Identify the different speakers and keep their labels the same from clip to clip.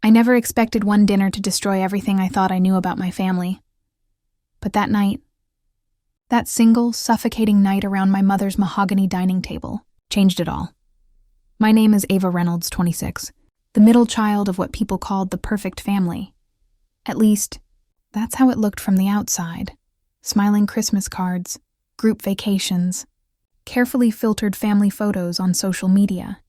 Speaker 1: I never expected one dinner to destroy everything I thought I knew about my family. But that night, that single, suffocating night around my mother's mahogany dining table, changed it all. My name is Ava Reynolds, 26, the middle child of what people called the perfect family. At least, that's how it looked from the outside. Smiling Christmas cards, group vacations, carefully filtered family photos on social media.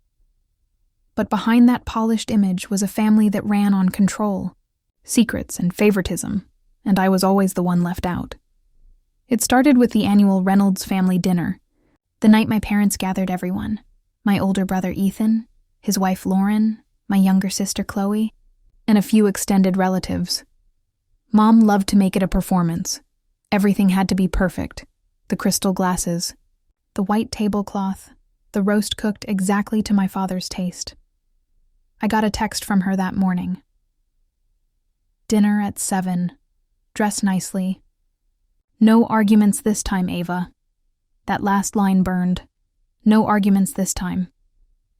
Speaker 1: But behind that polished image was a family that ran on control, secrets, and favoritism, and I was always the one left out. It started with the annual Reynolds family dinner, the night my parents gathered everyone. My older brother Ethan, his wife Lauren, my younger sister Chloe, and a few extended relatives. Mom loved to make it a performance. Everything had to be perfect. The crystal glasses, the white tablecloth, the roast cooked exactly to my father's taste. I got a text from her that morning. Dinner at 7. Dress nicely. No arguments this time, Ava. That last line burned. No arguments this time.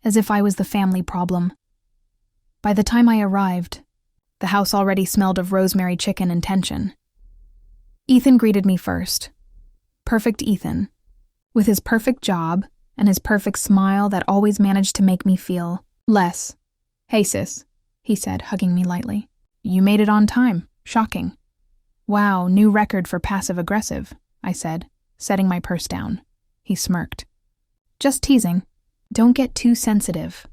Speaker 1: As if I was the family problem. By the time I arrived, the house already smelled of rosemary chicken and tension. Ethan greeted me first. Perfect Ethan. With his perfect job and his perfect smile that always managed to make me feel less. "Hey, sis," he said, hugging me lightly. "You made it on time. Shocking." "Wow, new record for passive-aggressive," I said, setting my purse down. He smirked. "Just teasing. Don't get too sensitive."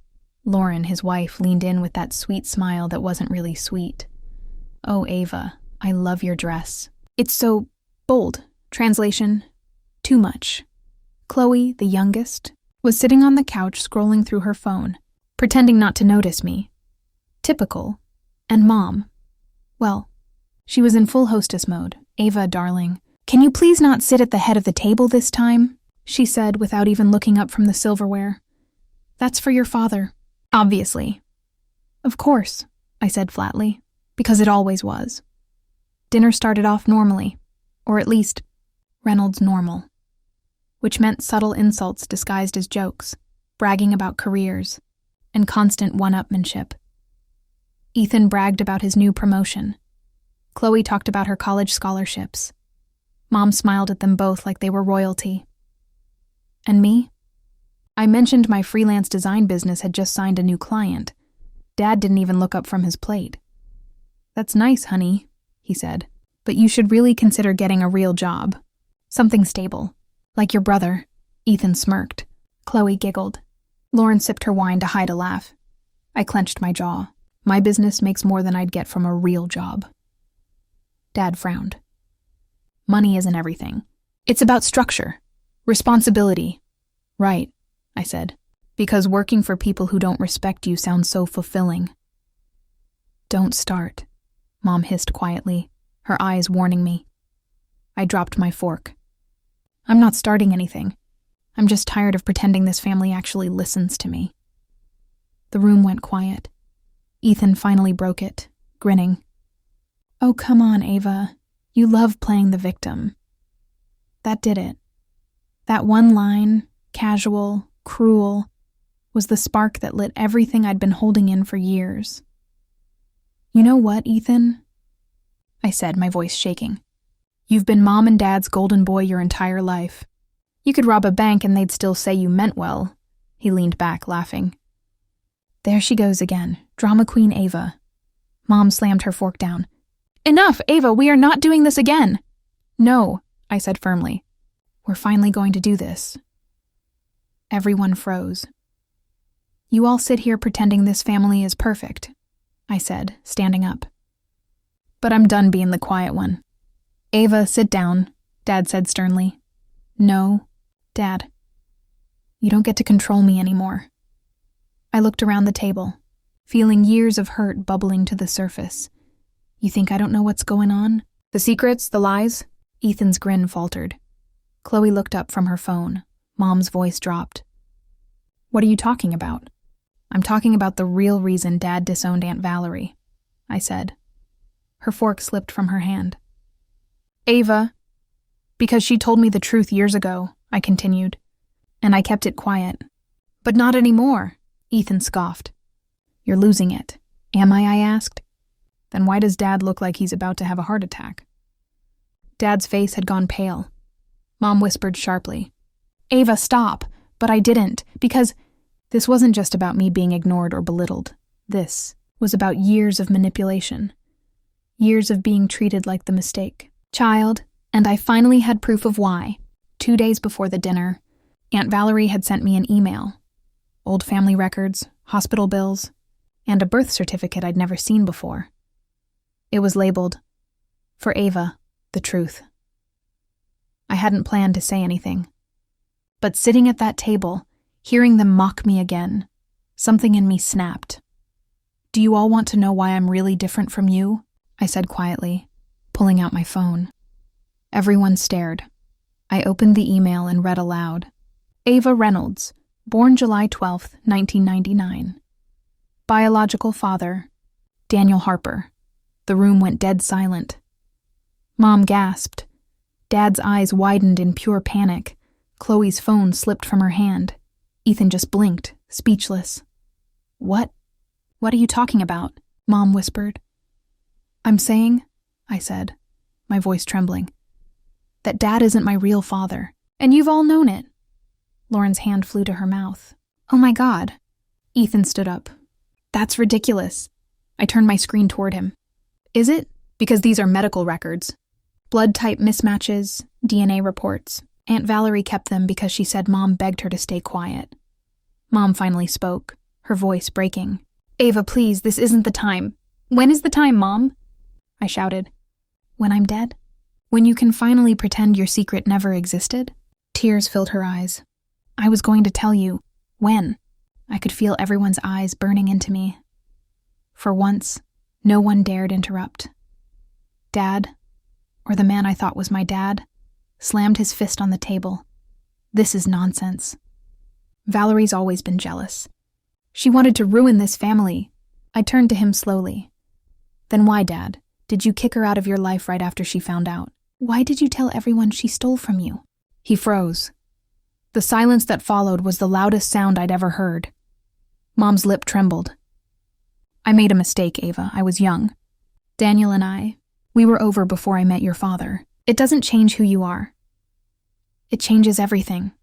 Speaker 1: Lauren, his wife, leaned in with that sweet smile that wasn't really sweet. "Oh, Ava, I love your dress. It's so bold." Translation, too much. Chloe, the youngest, was sitting on the couch scrolling through her phone, pretending not to notice me. Typical. And Mom, well, she was in full hostess mode. "Ava, darling, can you please not sit at the head of the table this time?" she said without even looking up from the silverware. "That's for your father, obviously." "Of course," I said flatly, because it always was. Dinner started off normally, or at least, Reynolds normal, which meant subtle insults disguised as jokes, bragging about careers, and constant one-upmanship. Ethan bragged about his new promotion. Chloe talked about her college scholarships. Mom smiled at them both like they were royalty. And me? I mentioned my freelance design business had just signed a new client. Dad didn't even look up from his plate. "That's nice, honey," he said, "but you should really consider getting a real job. Something stable. Like your brother." Ethan smirked. Chloe giggled. Lauren sipped her wine to hide a laugh. I clenched my jaw. My business makes more than I'd get from a real job. Dad frowned. "Money isn't everything. It's about structure. Responsibility." "Right," I said, "because working for people who don't respect you sounds so fulfilling." "Don't start," Mom hissed quietly, her eyes warning me. I dropped my fork. "I'm not starting anything. I'm just tired of pretending this family actually listens to me." The room went quiet. Ethan finally broke it, grinning. "Oh, come on, Ava. You love playing the victim." That did it. That one line, casual, cruel, was the spark that lit everything I'd been holding in for years. "You know what, Ethan?" I said, my voice shaking. "You've been Mom and Dad's golden boy your entire life. You could rob a bank and they'd still say you meant well." He leaned back, laughing. "There she goes again, drama queen Ava." Mom slammed her fork down. "Enough, Ava, we are not doing this again." "No," I said firmly. "We're finally going to do this." Everyone froze. "You all sit here pretending this family is perfect," I said, standing up. "But I'm done being the quiet one." "Ava, sit down," Dad said sternly. "No, Dad. You don't get to control me anymore." I looked around the table, feeling years of hurt bubbling to the surface. "You think I don't know what's going on? The secrets, the lies?" Ethan's grin faltered. Chloe looked up from her phone. Mom's voice dropped. "What are you talking about?" "I'm talking about the real reason Dad disowned Aunt Valerie," I said. Her fork slipped from her hand. "Ava, because she told me the truth years ago," I continued, "and I kept it quiet." "But not anymore," Ethan scoffed. "You're losing it. Am I asked. Then why does Dad look like he's about to have a heart attack? Dad's face had gone pale. Mom whispered sharply, Ava, stop! But I didn't, because this wasn't just about me being ignored or belittled. This was about years of manipulation. Years of being treated like the mistake. Child, and I finally had proof of why. 2 days before the dinner, Aunt Valerie had sent me an email. Old family records, hospital bills, and a birth certificate I'd never seen before. It was labeled, "For Ava, the truth." I hadn't planned to say anything. But sitting at that table, hearing them mock me again, something in me snapped. "Do you all want to know why I'm really different from you?" I said quietly, pulling out my phone. Everyone stared. I opened the email and read aloud. Ava Reynolds, born July 12, 1999. Biological father, Daniel Harper. The room went dead silent. Mom gasped. Dad's eyes widened in pure panic. Chloe's phone slipped from her hand. Ethan just blinked, speechless. What are you talking about?" Mom whispered. "I'm saying," I said, my voice trembling, "that Dad isn't my real father, and you've all known it." Lauren's hand flew to her mouth. "Oh my God." Ethan stood up. "That's ridiculous." I turned my screen toward him. "Is it? Because these are medical records. Blood type mismatches, DNA reports. Aunt Valerie kept them because she said Mom begged her to stay quiet." Mom finally spoke, her voice breaking. "Ava, please, this isn't the time." "When is the time, Mom?" I shouted. "When I'm dead? When you can finally pretend your secret never existed?" Tears filled her eyes. "I was going to tell you. When?" I could feel everyone's eyes burning into me. For once, no one dared interrupt. Dad, or the man I thought was my dad, slammed his fist on the table. "This is nonsense. Valerie's always been jealous. She wanted to ruin this family." I turned to him slowly. "Then why, Dad, did you kick her out of your life right after she found out? Why did you tell everyone she stole from you?" He froze. The silence that followed was the loudest sound I'd ever heard. Mom's lip trembled. "I made a mistake, Ava. I was young. Daniel and we were over before I met your father. It doesn't change who you are." "It changes everything,"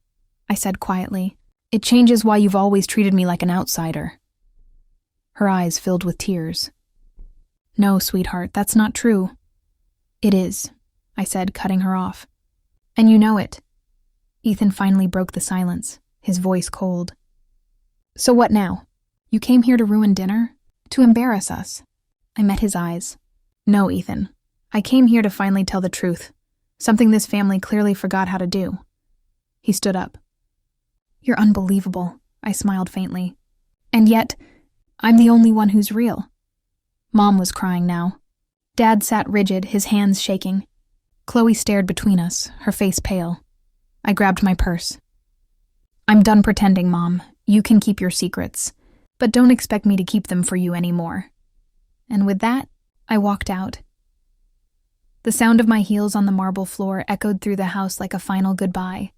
Speaker 1: I said quietly. "It changes why you've always treated me like an outsider." Her eyes filled with tears. "No, sweetheart, that's not true." "It is," I said, cutting her off. "And you know it." Ethan finally broke the silence, his voice cold. "So what now? You came here to ruin dinner? To embarrass us?" I met his eyes. "No, Ethan. I came here to finally tell the truth, something this family clearly forgot how to do." He stood up. "You're unbelievable," I smiled faintly. "And yet, I'm the only one who's real." Mom was crying now. Dad sat rigid, his hands shaking. Chloe stared between us, her face pale. I grabbed my purse. "I'm done pretending, Mom. You can keep your secrets, but don't expect me to keep them for you anymore." And with that, I walked out. The sound of my heels on the marble floor echoed through the house like a final goodbye.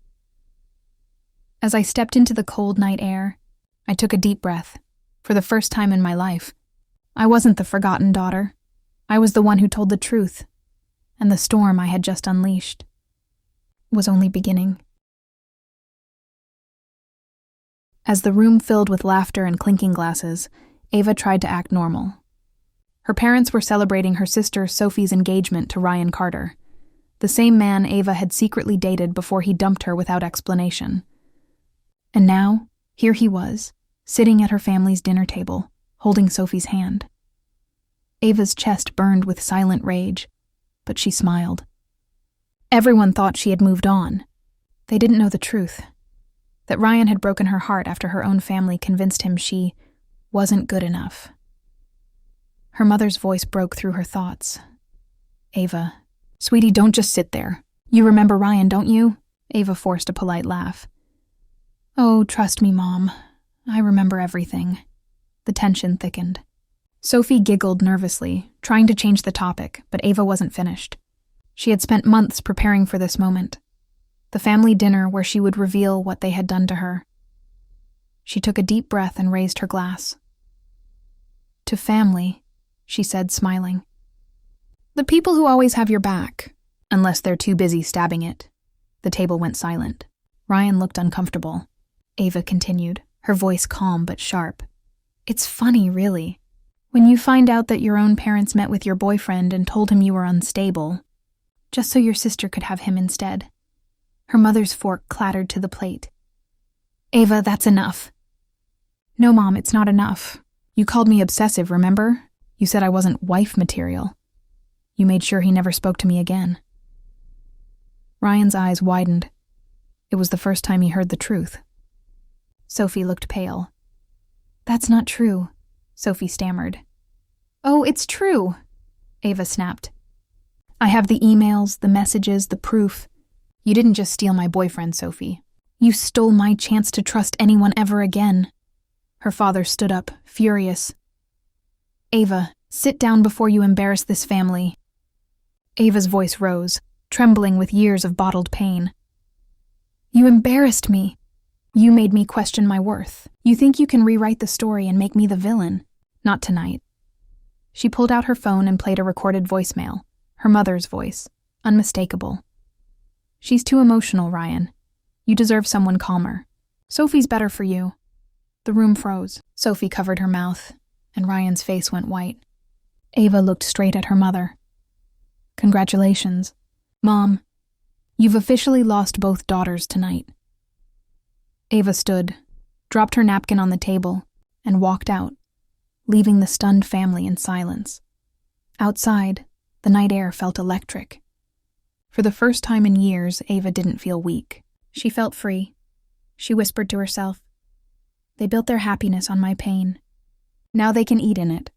Speaker 1: As I stepped into the cold night air, I took a deep breath. For the first time in my life, I wasn't the forgotten daughter. I was the one who told the truth, and the storm I had just unleashed was only beginning. As the room filled with laughter and clinking glasses, Ava tried to act normal. Her parents were celebrating her sister Sophie's engagement to Ryan Carter, the same man Ava had secretly dated before he dumped her without explanation. And now, here he was, sitting at her family's dinner table, holding Sophie's hand. Ava's chest burned with silent rage, but she smiled. Everyone thought she had moved on. They didn't know the truth, that Ryan had broken her heart after her own family convinced him she wasn't good enough. Her mother's voice broke through her thoughts. "Ava, sweetie, don't just sit there. You remember Ryan, don't you?" Ava forced a polite laugh. "Oh, trust me, Mom. I remember everything." The tension thickened. Sophie giggled nervously, trying to change the topic, but Ava wasn't finished. She had spent months preparing for this moment, the family dinner where she would reveal what they had done to her. She took a deep breath and raised her glass. To family, she said, smiling. The people who always have your back, unless they're too busy stabbing it. The table went silent. Ryan looked uncomfortable. Ava continued, her voice calm but sharp. It's funny, really. When you find out that your own parents met with your boyfriend and told him you were unstable, just so your sister could have him instead. Her mother's fork clattered to the plate. Ava, that's enough. No, Mom, it's not enough. You called me obsessive, remember? You said I wasn't wife material. You made sure he never spoke to me again. Ryan's eyes widened. It was the first time he heard the truth. Sophie looked pale. That's not true, Sophie stammered. Oh, it's true, Ava snapped. I have the emails, the messages, the proof. You didn't just steal my boyfriend, Sophie. You stole my chance to trust anyone ever again. Her father stood up, furious. Ava, sit down before you embarrass this family. Ava's voice rose, trembling with years of bottled pain. You embarrassed me. You made me question my worth. You think you can rewrite the story and make me the villain? Not tonight. She pulled out her phone and played a recorded voicemail, her mother's voice, unmistakable. She's too emotional, Ryan. You deserve someone calmer. Sophie's better for you. The room froze. Sophie covered her mouth, and Ryan's face went white. Ava looked straight at her mother. Congratulations. Mom, you've officially lost both daughters tonight. Ava stood, dropped her napkin on the table, and walked out, leaving the stunned family in silence. Outside, the night air felt electric. For the first time in years, Ava didn't feel weak. She felt free. She whispered to herself, They built their happiness on my pain. Now they can eat in it.